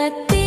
ఉన్నతి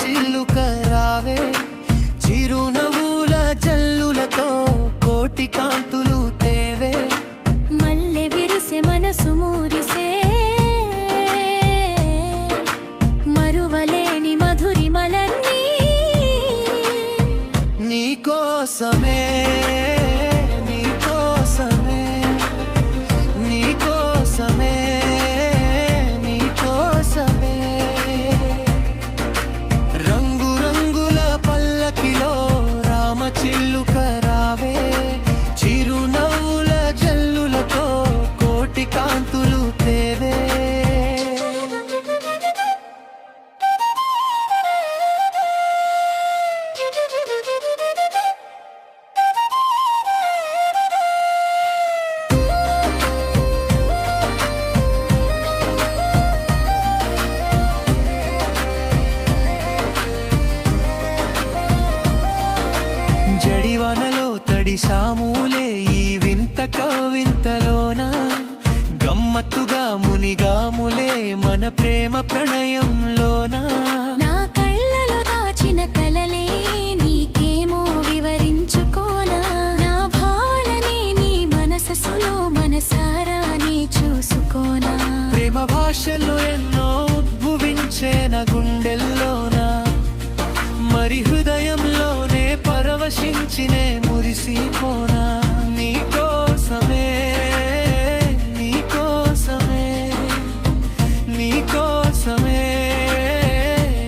చిల్లుక రావే చిరునవ్వుల జల్లులతో కోటి కాంతులు తేవే మల్లె విరిసే మనసు మూరిసే మరువలేని మధురిమలన్నీ నీకోసమే నీకోసమే నీకోసమే నీకోసమే రంగురంగుల పల్లకిలో రామచిల్లుక రావే చిరునవ్వుల జల్లులతో కోటి కాంతులు తేవే జడివనలో తడిసాములే ఈ వింత కవింతలోన గమ్మత్తుగా మునిగాములే మన ప్రేమ ప్రణయంలోన నా కళ్ళలో దాచిన కలలే నీకేమో వివరించుకోనా నా భావననే నీ మనసులో మనసారా నీ చూసుకోనా ప్రేమ భాషలో ఎన్నో ఉద్భవించేన గుండెల్లోనా మరి హృదయంలోనే పరవశించినే మురిసిపోనా నీకోసమే నీకోసమే నీకోసమే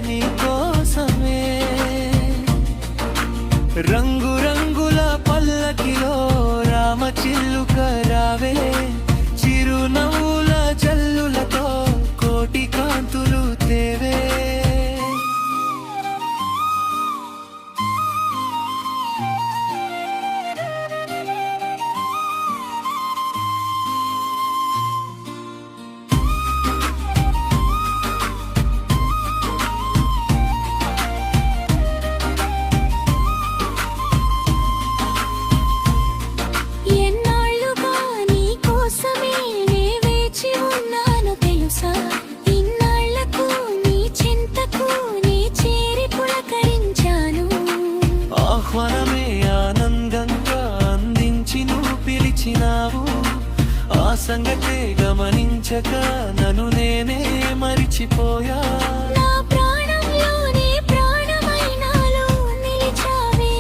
నీకోసమే రంగురంగుల పల్లకిలో రామచిల్లుక రావే చిరునవ్వుల జల్లులతో కోటి కాంతులు తేవే ఆహ్వానమే ఆనందంగా అందించి నువ్వు పిలిచినావు ఆ సంగతే గమనించక నన్ను నేనే మరిచిపోయా నా ప్రాణంలోనే ప్రాణమైనాలో నిలిచావే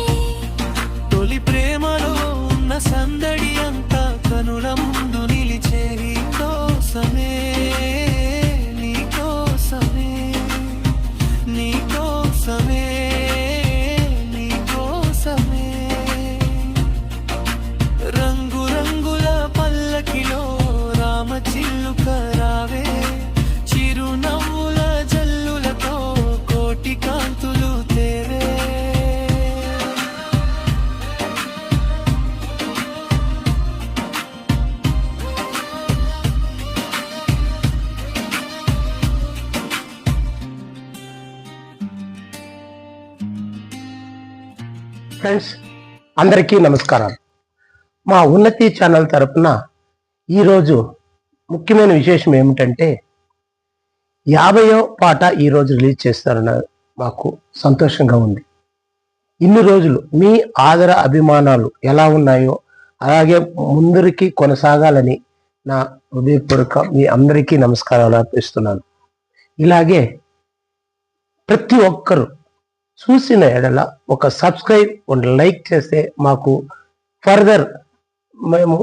తొలి ప్రేమలో ఉన్న సందడి అంతా కనుల ముందు నిలిచే నీకోసమే నీకోసమే నీకోసమే రంగురంగుల పల్లకిలో రామచిల్లుక రావే చిరునవ్వుల జల్లులతో కోటి కాంతులు తేవే ఫ్రెండ్స్ అందరికీ నమస్కారాలు. మా ఉన్నతి ఛానల్ తరపున ఈరోజు ముఖ్యమైన విశేషం ఏమిటంటే 50వ పాట ఈరోజు రిలీజ్ చేస్తారన్న మాకు సంతోషంగా ఉంది. ఇన్ని రోజులు మీ ఆదర అభిమానాలు ఎలా ఉన్నాయో అలాగే ముందరికి కొనసాగాలని నా హృదయపూర్వక మీ అందరికీ నమస్కారాలు అర్పిస్తున్నాను. ఇలాగే ప్రతి ఒక్కరు చూసిన ఎడల ఒక సబ్స్క్రైబ్ లైక్ చేస్తే మాకు ఫర్దర్ మేము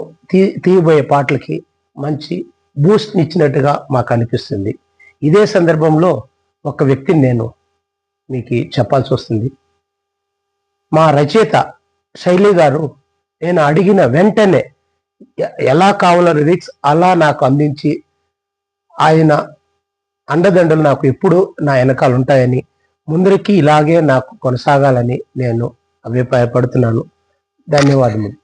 తీయబోయే పాటలకి మంచి బూస్ట్ ఇచ్చినట్టుగా మాకు అనిపిస్తుంది. ఇదే సందర్భంలో ఒక వ్యక్తిని నేను మీకు చెప్పాల్సి వస్తుంది. మా రచయిత శైలి గారు నేను అడిగిన వెంటనే ఎలా కావాలో లిరిక్స్ అలా నాకు అందించి ఆయన అండదండలు నాకు ఎప్పుడు నా వెనకాల ఉంటాయని, ముందరికి ఇలాగే నాకు కొనసాగాలని నేను అభిప్రాయపడుతున్నాను. ధన్యవాదములు.